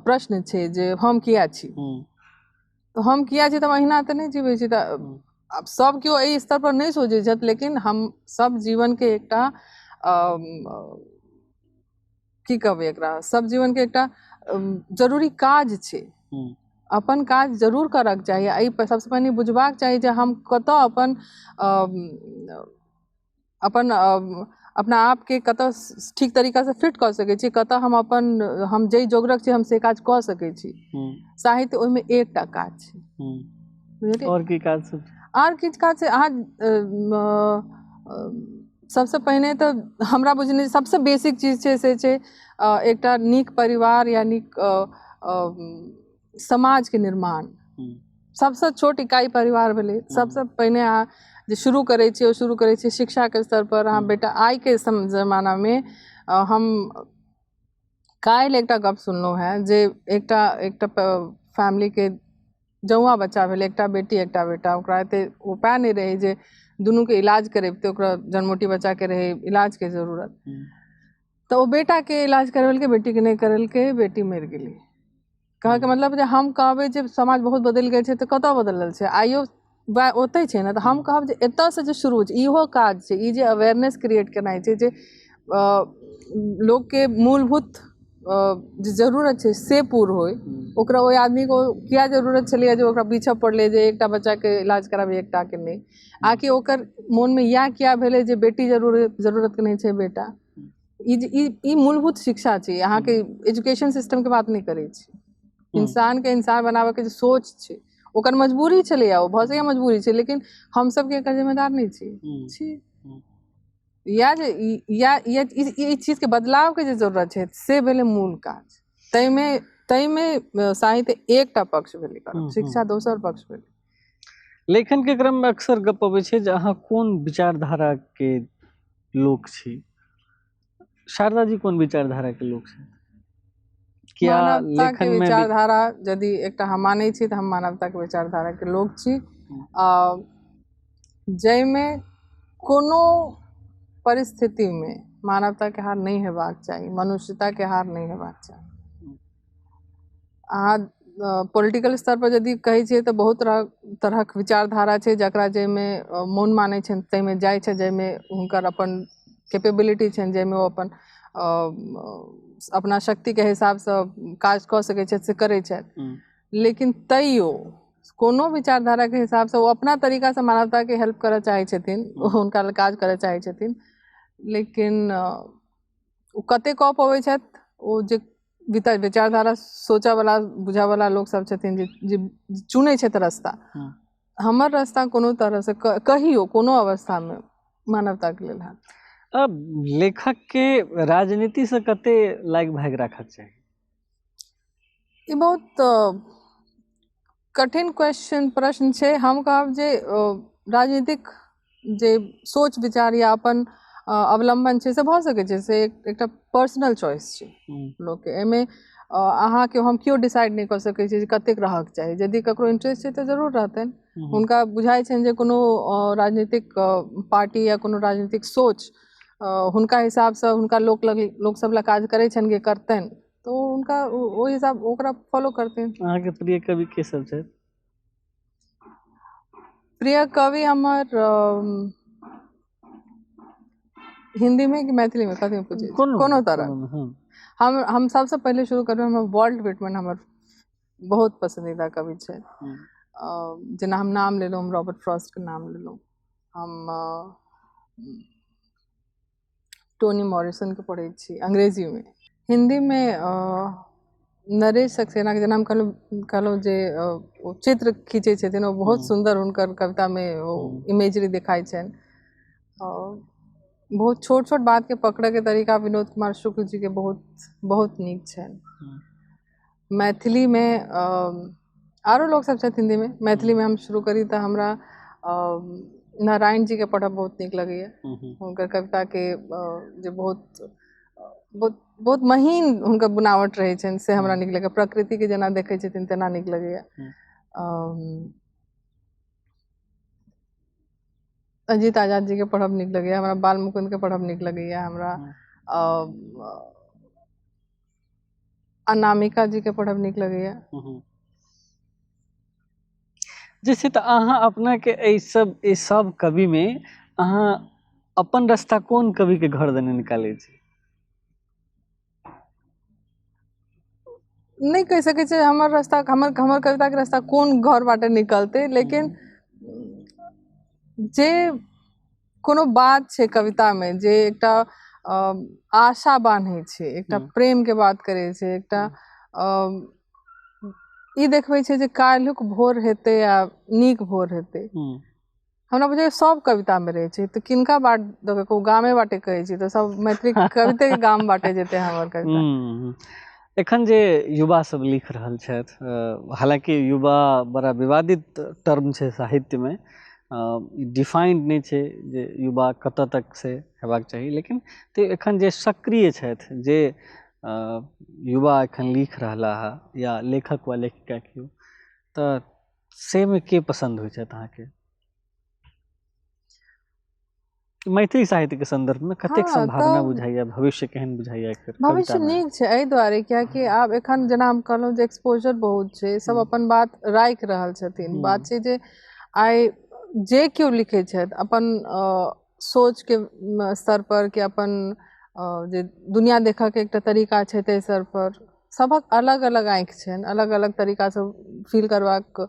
प्रश्न छै जे हम किया छी। तो हम किया छी तऽ अहिना तऽ नहीं जीवै छी। तऽ अब सब केओ एहि स्तर पर नहीं सोचै छथि, लेकिन हम सब जीवन के एकटा की कहबै एकरा, सब जीवन के एकटा जरूरी काज छै। अपन काज जरूर करक चाही। एहि पर सबसे पहिने बुझबाक चाही जे हम कतऽ अपन अपना आप के कतऽ ठीक तरीका से फिट कऽ सकै छी, कतऽ हम जै जोगरक छी हम से काज कऽ सकै छी। साहित्य ओहिमे एकटा काज छै। और की काज सब? आर किछु काज छै। अहाँ सबसे पहिने तऽ हमरा बुझने सबसे बेसिक चीज छै से छै एकटा नीक परिवार या नीक समाज के निर्माण। सबसे छोट इकाई परिवार भेलै। सबसे पहिने अहाँ जे शुरू करै छियै, ओ शुरू करै छियै शिक्षा के स्तर पर। अहाँ बेटा आइ के जमाना में हम काल्हि एकटा गप सुनलहुँ हैं जे एकटा फैमिली के जौआ बच्चा भेलै, एकटा बेटी एकटा बेटा। ओकरा एते उपाय नहीं रहै जे दुनू के इलाज करेबतै, ओकरा जन्मोटी बच्चा के रहै इलाज के जरूरत। तऽ ओ बेटा के इलाज करवेलकै, बेटी के नहीं करेलकै, बेटी मरि गेलै। कहे के मतलब जे हम कहबै जे समाज बहुत बदलि गेल छै तऽ कतऽ बदलल छै, आइयो ओतै छै ने। तऽ हम कहब जे एतऽसँ जे शुरू छै, इहो काज छै, ई जे अवेयरनेस क्रिएट केनाइ छै, जे लोकके मूलभूत जे जरूरत छै से पूर्ण होय। ओकरा ओहि आदमी को किया जरूरत छलैए जे ओकरा पीछे पड़लै जे एकटा बच्चाके इलाज कराबी एकटाके नहि, आकि ओकर मोनमे इएह किया भेलै जे बेटी जरूरत नहीं छै बेटा। ई मूलभूत शिक्षा छै, अहाँके एजुकेशन सिस्टमके बात नहीं करै छी। इंसानके इंसान बनाबैके जे सोच छै, ओकर मजबूरी छलैए, ओ भऽ सकैए मजबूरी छै, लेकिन हम सबके एकर जिम्मेदार नहीं छी। या जे ई चीजके बदलावके जे जरूरत छै से भेलै मूल काज। ताहिमे साहित्य एकटा पक्ष भेलै, शिक्षा दोसर पक्ष भेलै। लेखनके क्रममे अक्सर गप अबै छै जे अहाँ कोन विचारधाराके लोक छी। शारदा जी कोन विचारधाराके लोक छै? क्या मानवताके लेखन में विचारधारा यदि एकटा हम मानै छी तऽ हम मानवताके विचारधाराके लोक छी, जाहिमे कोनो परिस्थितिमे मानवताके हार नहीं हेबाक चाही, मनुष्यताके हार नहीं हेबाक चाही। अहाँ पॉलिटिकल स्तर पर यदि कहै छियै तऽ बहुत तरहक विचारधारा छै, जकरा जाहिमे मोन मानै छनि ताहिमे जाइ छै, जाहिमे हुनकर अपन कैपेबिलिटी छनि, जाहिमे ओ अपन अपना शक्तिके हिसाबसँ काज कऽ सकै छथि से करै छथि। लेकिन तैयो कोनो विचारधाराके हिसाबसँ ओ अपना तरीकासँ मानवताके हेल्प करऽ चाहै छथिन, हुनका लेल काज करऽ चाहै छथिन। लेकिन ओ कते कऽ पबै छथि, ओ जे विचारधारा सोचऽवला बुझऽवला लोक सब छथिन जे चुनै छथि रास्ता। हमर रास्ता कोनो तरहसँ कहियो कोनो अवस्थामे मानवताके लेल है। अब लेखकके राजनीतिसँ कते लागि भागि राखक चाही? ई बहुत कठिन प्रश्न छै। हम कहब जे राजनीतिक जे सोच विचार या अपन अवलंबन छै से भऽ सकै छै, से एकटा पर्सनल चॉइस छै लोकके। एहिमे अहाँके हम केओ डिसाइड नहीं कऽ सकै छी जे कतेक रहक चाही। यदि ककरो इंटरेस्ट छै तऽ जरूर रहतनि। हुनका बुझाइ छनि जे कोनो राजनीतिक पार्टी या कोनो राजनीतिक सोच हुनका हिसाबसँ हुनका लोक सब लए काज करै छनि कि करतनि, तो उनका ओहि हिसाब ओकरा फॉलो करथिन। अहाँके प्रिय कवि के सब छै? प्रिय कवि हमर हिंदी में कि मैथिली में, कथी में पूछे? कोनो तरह। हम सबसे पहले शुरू करबै, हमर वॉल्ट व्हिटमैन हमर बहुत पसंदीदा कवि छै। जेना हम नाम लेलहुँ, हम रॉबर्ट फ्रॉस्ट के नाम लेलहुँ, हम टोनी मॉरिसन के पढ़ै छी अंग्रेजी में। हिंदी में नरेश सक्सेना के, जेना हम कहलहुँ जे ओ चित्र खींचै छथिन, ओ बहुत सुंदर हुनकर कविता में ओ इमेजरी देखाइ छनि। बहुत छोट छोट बात के पकड़े के तरीका विनोद कुमार शुक्ल जी के बहुत नीक छनि। मैथिली में आरो लोग सब छथि हिंदी में। मैथिली में हम शुरू करी तऽ हमरा नारायण जी के पढ़ब बहुत नीक लगैया। हुनकर कविता के जे बहुत महीन हुनकर बुनावट रहै छनि से हमरा नीक लगैया। प्रकृति के जेना देखै छथिन तेना नीक लगैया। अजीत आजाद जी के पढ़ब नीक लगैया हमरा। बाल मुकुंद के पढ़ब नीक लगैया हमरा। अनामिका जी के पढ़ब नीक लगैया। जैसे तऽ अहाँ अपना के ई सब कवि में अहाँ अपन रास्ता कोन कवि के घर देने निकालै छी? नहीं कह सकै छै हमर रास्ता, हमर कविता के रास्ता कोन घर बाटे निकलते, लेकिन जे कोनो बात छै कविता में जे एकटा आशा बान्है छै, एकटा प्रेम के बात करे छै, एकटा ई देखबै छै जे काल्हिक भोर हेतै आ नीक भोर हेतै। हमरा बुझाइया सब कविता में रहे छै। तो किनका बाट दो को गामे बाटे कहै छी तो सब मैथिली कविते के गाम बाटे जेते हमर कविता। एखन जे युवा सब लिख रहल छथि, हालांकि युवा बड़ा विवादित टर्म छै साहित्य में, डिफाइंड नहीं छै जे युवा कतऽ तक से हेबाक चाही, लेकिन तो एखन जे सक्रिय छथि, जे युवा एखन लिख रहला है या लेखक वा लेखिका केओ, तऽ से में के पसंद होइ छथि अहाँके? मैथिली साहित्य के संदर्भ में कतेक हाँ, संभावना तब- बुझाइया, भविष्य केहन बुझाइया एकर भविष्य कविता में? नीक छै एहि दुआरे कियाकि आब एखन जेना हम कहलहुँ जे एक्सपोजर बहुत छै, सब अपन बात राखि रहल छथिन। बात छै जे आइ जे केओ लिखै छथि अपन सोच के स्तर पर कि अपन जे दुनिया देखऽ के एकटा तरीका छै ताहि स्तर पर सबक अलग अलग आँखि छनि, अलग अलग तरीका से फील करबाक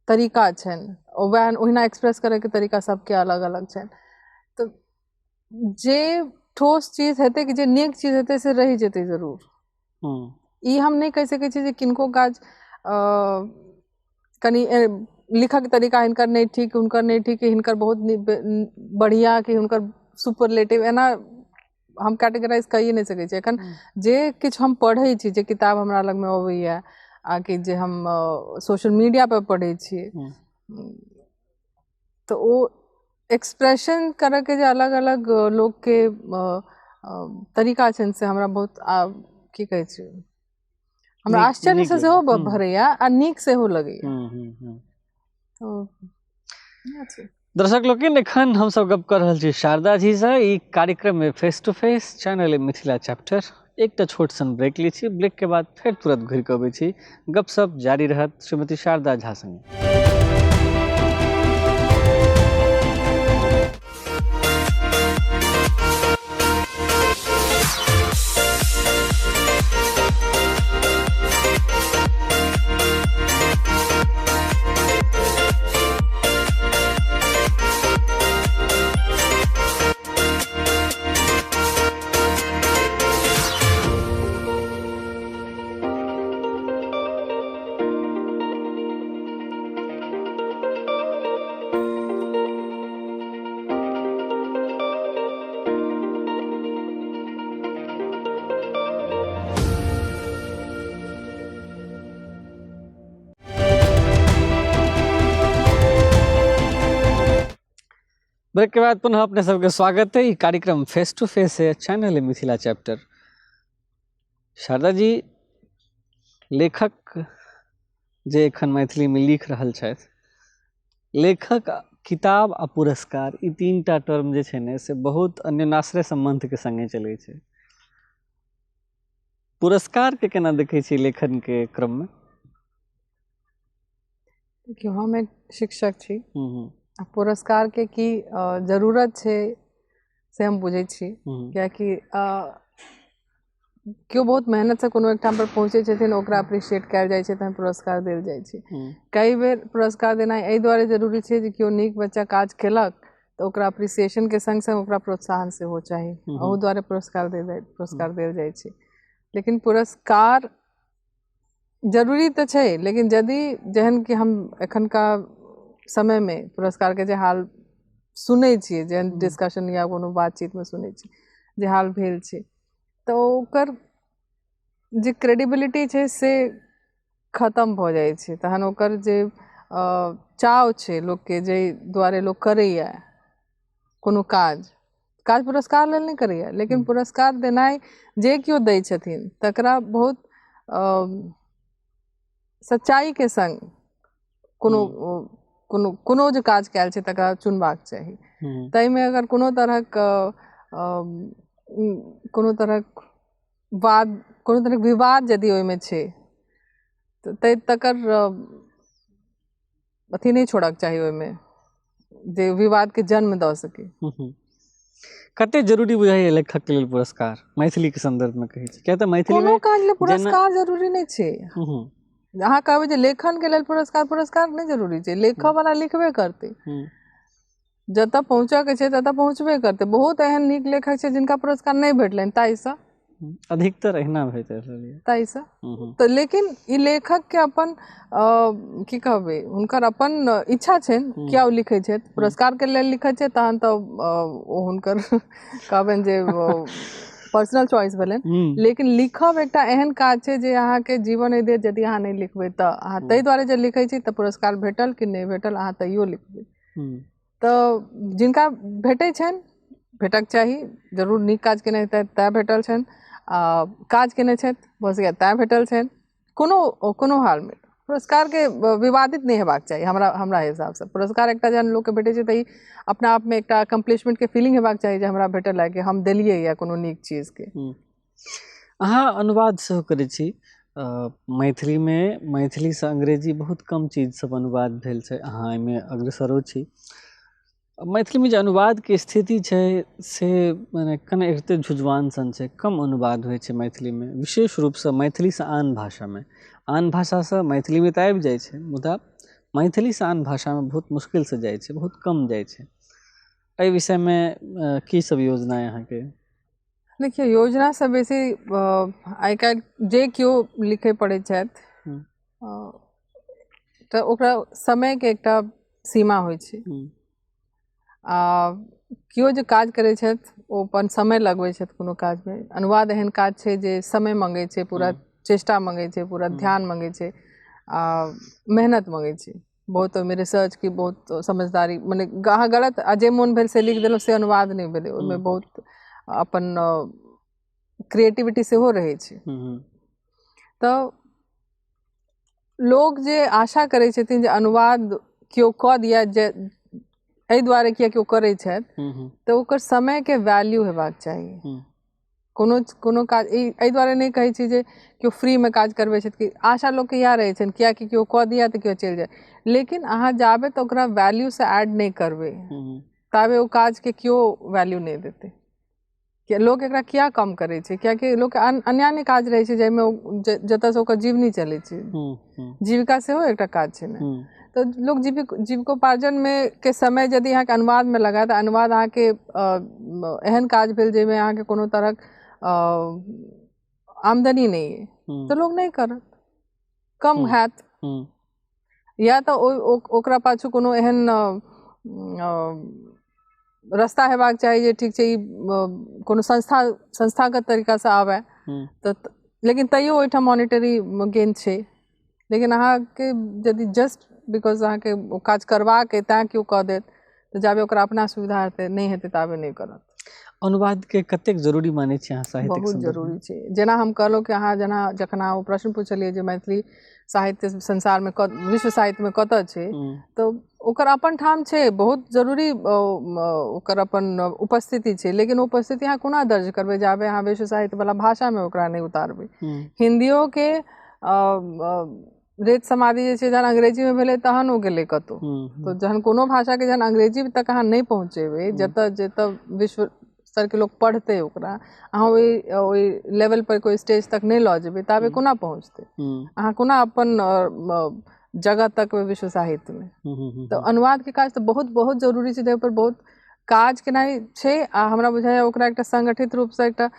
तरीका छनि, वएह ओहिना एक्सप्रेस करैके तरीका सबके अलग अलग छनि। तऽ जे ठोस चीज हेतै कि जे नीक चीज हेतै से रहि जेतै जरूर। ई हम नहीं कहि सकै छी जे किनको काज कनि लिखक तरीका हिनकर नहीं ठीक, हुनकर नहीं ठीक, हिनकर बहुत बढ़िया कि हुनकर सुपरलेटिव, एना हम कैटेगराइज कहिए नहीं सकै छी। एखन जे किछु हम पढ़ै छी, जे किताब हमरा लगमे अबैया आ कि जे हम सोशल मीडिया पर पढ़ै छियै, तो वो एक्सप्रेशन करऽ के जे अलग अलग लोग के तरीका छनि से हमरा बहुत की कहै छै, हमरा आश्चर्य से सेहो भरैया आ नीक सेहो लगैया। दर्शक लोकनि एखन हमसब गप कर रहल छी शारदा जी से। ई कार्यक्रम में face to face channel Mithila chapter. एकटा छोट सन ब्रेक ली छी, ब्रेक के बाद फिर तुरंत घुरि के अबै छी, गपशप जारी रहत श्रीमती शारदा झा संगे। ब्रेक के बाद पुनः अपने सबके स्वागत है। ई कार्यक्रम फेस टू फेस है, चैनल है मिथिला चैप्टर। शारदा जी, लेखक जे एखन मैथिली में लिख रहल छथि, लेखक, किताब आ पुरस्कार, ई तीनटा टर्म जे छै ने से बहुत अन्योन्याश्रय संबंध के संगे चलै छै। पुरस्कार के केना देखै छी लेखन के क्रम में? देखियो, हम एक शिक्षक छी, पुरस्कार के की जरूरत छै से हम बुझै छी। कियाकि केओ बहुत मेहनत से कोनो एक ठाम पर पहुँचे छथिन, ओकरा अप्रिशिएट कयल जाइ छै, तहन पुरस्कार देल जाइ छै। कई बेर पुरस्कार देनाइ एहि दुआरे जरूरी छै जे केओ नीक बच्चा काज केलक तऽ ओकरा अप्रिसिएशन के संग संग ओकरा प्रोत्साहन सेहो चाही, ओहू दुआरे पुरस्कार देल जाइ छै। लेकिन पुरस्कार जरूरी तो छै, लेकिन यदि जेहन कि हम एखनका समय में पुरस्कार के जे हाल सुनै छियै, जेहन डिस्कशन या कोनो बातचीत में सुनै छी जे हाल भेल छै, तो ओकर जे क्रेडिबिलिटी छै से खत्म भऽ जाइ छै। तहन ओकर जे चाव छै लोक के, जे दुआरे लोक करैया कोनो काज पुरस्कार लेल नहीं करैया, लेकिन पुरस्कार देनाइ जे केओ दै छथिन तकरा बहुत सच्चाई के संग कोनो जे काज कयल छै तकरा चुनबाक चाही। ताहिमे अगर कोनो तरहक विवाद यदि ओहिमे छै तऽ तकर अथी नहीं छोड़क चाही, ओहिमे जे विवाद के जन्म दऽ सके। कते जरूरी बुझाइए लेखक के लेल पुरस्कार मैथिली के संदर्भ में कहै छी? किया तऽ मैथिली में कोनो काज लेल पुरस्कार जरूरी नहीं छै। अहाँ कहबै जे लेखन के लेल पुरस्कार नहीं जरूरी छै, लेखऽ वाला लिखबे करतै, जतऽ पहुँचऽ के छै ततऽ पहुँचबे करतै। बहुत एहन नीक लेखक छै जिनका पुरस्कार नहीं भेटलनि, ताहिसँ अधिकतर एहिना भेट रहलै ताहिसँ। तऽ लेकिन ई लेखक के अपन की कहबै, हुनकर अपन इच्छा छनि, किया ओ लिखै छथि, पुरस्कार के लेल लिखै छै तहन तऽ ओ हुनकर कहबनि जे पर्सनल चॉइस भेलनि। लेकिन लिखब एकटा एहन काज छै जे अहाँके जीवन नहीं देत यदि अहाँ नहीं लिखबै तऽ। अहाँ ताहि दुआरे जे लिखै छी तऽ पुरस्कार भेटल कि नहीं भेटल, अहाँ तैयो लिखबै। तऽ जिनका भेटै छनि भेटक चाही, जरूर नीक काज केने हेतै तैं भेटल छनि, काज केने छथि भऽ सकैए तैं भेटल छनि, कोनो हाल में। पुरस्कार के विवादित नहीं हेबाक चाही हमरा हिसाब से। पुरस्कार एकटा जहन लोक के भेटै छै तऽ ई अपना आप में एकटा अकम्प्लिशमेंट के फीलिंग हेबाक चाही जे हमरा भेटल है कि हम देलियै या कोनो नीक चीज के। अहाँ अनुवाद सेहो करै छी मैथिली में, मैथिली से अंग्रेजी बहुत कम चीज सब अनुवाद भेल छै, अहाँ एहिमे अग्रसरो छी। मैथिली में जे अनुवाद के स्थिति छै से माने कने एकते झुझवान सन छै, कम अनुवाद होइ छै मैथिली में, विशेष रूप से मैथिली से आन भाषा में। आन भाषा से मैथिली में तऽ आबि जाइ छै, मुदा मैथिली से आन भाषा में बहुत मुश्किल से जाइ छै, बहुत कम जाइ छै। एहि विषय में की सब योजना है अहाँके? देखिए, योजना से बेसी आइ काल्हि जे केओ लिखे पढ़ै छथि तऽ ओकरा समय के एकटा सीमा होइ छै। केओ जे काज करै छथि ओ अपन समय लगबै छथि कोनो काज में। अनुवाद एहन काज छै जे समय मंगै छै, पूरा चेष्टा मंगै छै, पूरा ध्यान मंगै छै, मेहनत मंगै छै, बहुत ओहिमे रिसर्च की, बहुत समझदारी। मने अहाँ गलत आ जे मोन भेल से लिख देलहुँ से अनुवाद नहि भेलै, ओहिमे बहुत अपन क्रिएटिविटी सेहो रहै छै। तऽ लोग जे आशा करै छथिन जे अनुवाद केओ कऽ दिया, जे एहि दुआरे किया केओ करै छथि तऽ ओकर समय के वैल्यू हेबाक चाही। कोनो काज एहि दुआरे नहीं कहै छी जे केओ फ्री में काज करबै छथि कि आशा लोग के इएह रहै छनि कियाकि केओ कऽ दिया तऽ केओ चलि जाय। लेकिन अहाँ जाबे तऽ ओकरा वैल्यू से ऐड नहीं करबै ताबे ओ काज के केओ वैल्यू नहीं देतै। लोग एकरा किया कम करै छै? कियाकि लोग के अन्यान्य काज रहै छै जाहिमे जतऽ से ओकर जीवनी चलै छै, जीविका सेहो एकटा काज छै ने। तो लोग जीविकोपार्जन में के समय यदि अहाँके अनुवाद में लगा तऽ अनुवाद अहाँके एहन काज भेल जाहिमे अहाँके कोनो तरहक आमदनी नहीं है तो लोग नहीं करत, कम हैत। या तऽ ओकरा पाछू कोनो एहन रास्ता हेबाक चाही जे ठीक छै कोनो संस्थागत तरीका से आबै तऽ, लेकिन तैयो ओहिठाम मॉनिटरी गेन छै। लेकिन अहाँके यदि जस्ट बिकॉज अहाँके ओ काज करबाक अइ तेँ केओ कऽ देत तऽ जाबे ओकरा अपना सुविधा हेतै नहीं हेतै ताबे नहीं करत। अनुवाद के कतेक जरूरी मानै छी अहाँ साहित्यिक बहुत जरूरी छै। जेना हम कहलहुँ कि अहाँ जखन अहाँ ओ प्रश्न पूछलियै जे मैथिली साहित्य संसार में विश्व साहित्य में कतऽ छै, तऽ ओकर अपन ठाम छै, बहुत जरूरी ओकर अपन उपस्थिति छै। लेकिन उपस्थिति अहाँ कोना दर्ज करबै जाबे अहाँ विश्व साहित्य वाला भाषा में ओकरा नहीं उतारबै। हिंदियो के रेत समाधि जे छै जहन अंग्रेजी में भेलै तहन ओ गेलै कतौ। तो जहन कोनो भाषा के जहन अंग्रेजी तक अहाँ नहीं पहुँचेबै, जतऽ विश्व स्तर के लोग पढ़ते ओकरा, अहाँ ओहि लेवल पर कोई स्टेज तक नहीं लऽ जेबै ताबे कोना पहुँचतै? अहाँ कोना अपन जगह तक विश्व साहित्य में? तो अनुवाद के काज तो बहुत बहुत जरूरी छै, ताहि पर बहुत काज केनाइ छै। आ हमरा बुझाइए ओकरा एकटा संगठित रूप से एकटा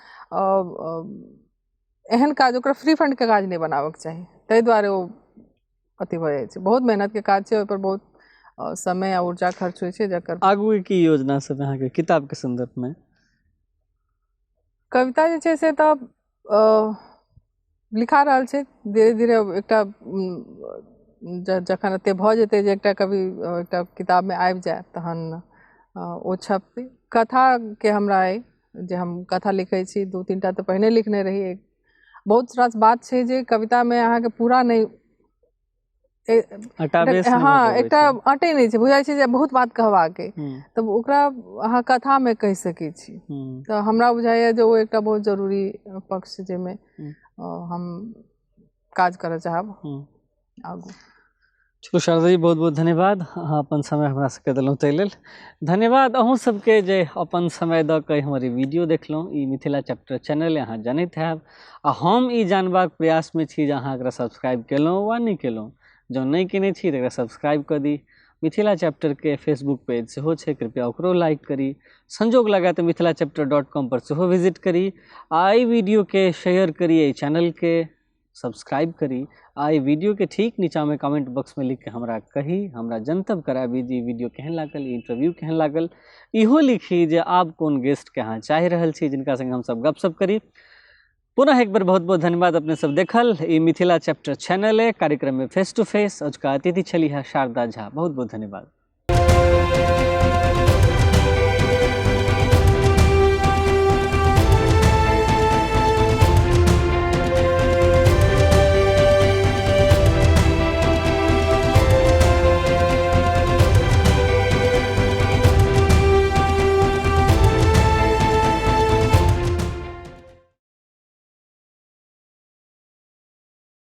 एहन काज, ओकरा फ्री फंड के काज नहीं बनाबक चाही, ताहि दुआरे ओ अथी भऽ जाइ छै। बहुत मेहनत के काज छै, ओहि पर बहुत समय आ ऊर्जा खर्च होइ छै। जकर आगू की योजना सब अहाँके किताब के संदर्भ में? कविता जे छै से तऽ लिखा रहल छै धीरे धीरे। एकटा जखन एते भऽ जेतै जे एकटा कवि एकटा किताब में आबि जाय तहन ओ छपतै। कथा के हमरा अइ जे हम कथा लिखै छी, 2-3 टा तऽ पहिने लिखने रही। बहुत रास बात छै जे कविता में अहाँके पूरा नहीं हाँ एकटा अटै नहीं छै, बुझाइ छै जे बहुत बात कहबाक अइ तब ओकरा अहाँ कथा में कहि सकै छी। तऽ हमरा बुझाइए जे ओ एकटा बहुत जरूरी पक्ष जाहिमे हम काज करऽ चाहब आगू। चलू शारदा जी, बहुत बहुत धन्यवाद, अहाँ अपन समय हमरा सबके देलहुँ ताहि लेल। धन्यवाद अहूँ सबके जे अपन समय दऽ कऽ हमर ई वीडियो देखलहुँ। ई मिथिला चैप्टर चैनल अहाँ जानैत हैब, आ हम ई जानबाक प्रयास में छी जे अहाँ एकरा सब्सक्राइब केलहुँ वा नहीं केलहुँ। जँ नहीं केने छी तऽ एकरा सब्सक्राइब कऽ दी। मिथिला चैप्टर के फेसबुक पेज सेहो छै, कृपया ओकरो लाइक करी। संजोग लगा तऽ मिथिलाचैप्टर.com पर सेहो विजिट करी। आ ई वीडियो के शेयर करी, एहि चैनल के सब्सक्राइब करी। आ ई वीडियो के ठीक नीचा में कमेंट बॉक्स में लिख के हमरा कही, हमरा जनतब कराबी जे वीडियो केहन लागल, इंटरव्यू केहन लागल। इहो लिखी जे आब कोन गेस्ट के अहाँ चाहि रहल छी जिनका संगे हम सब गपशप करी। पुनः एक बार बहुत बहुत धन्यवाद अपने सब देखल। ई मिथिला चैप्टर चैनल है, कार्यक्रम में फेस टू फेस। आज का अतिथि छली है शारदा झा। बहुत बहुत धन्यवाद।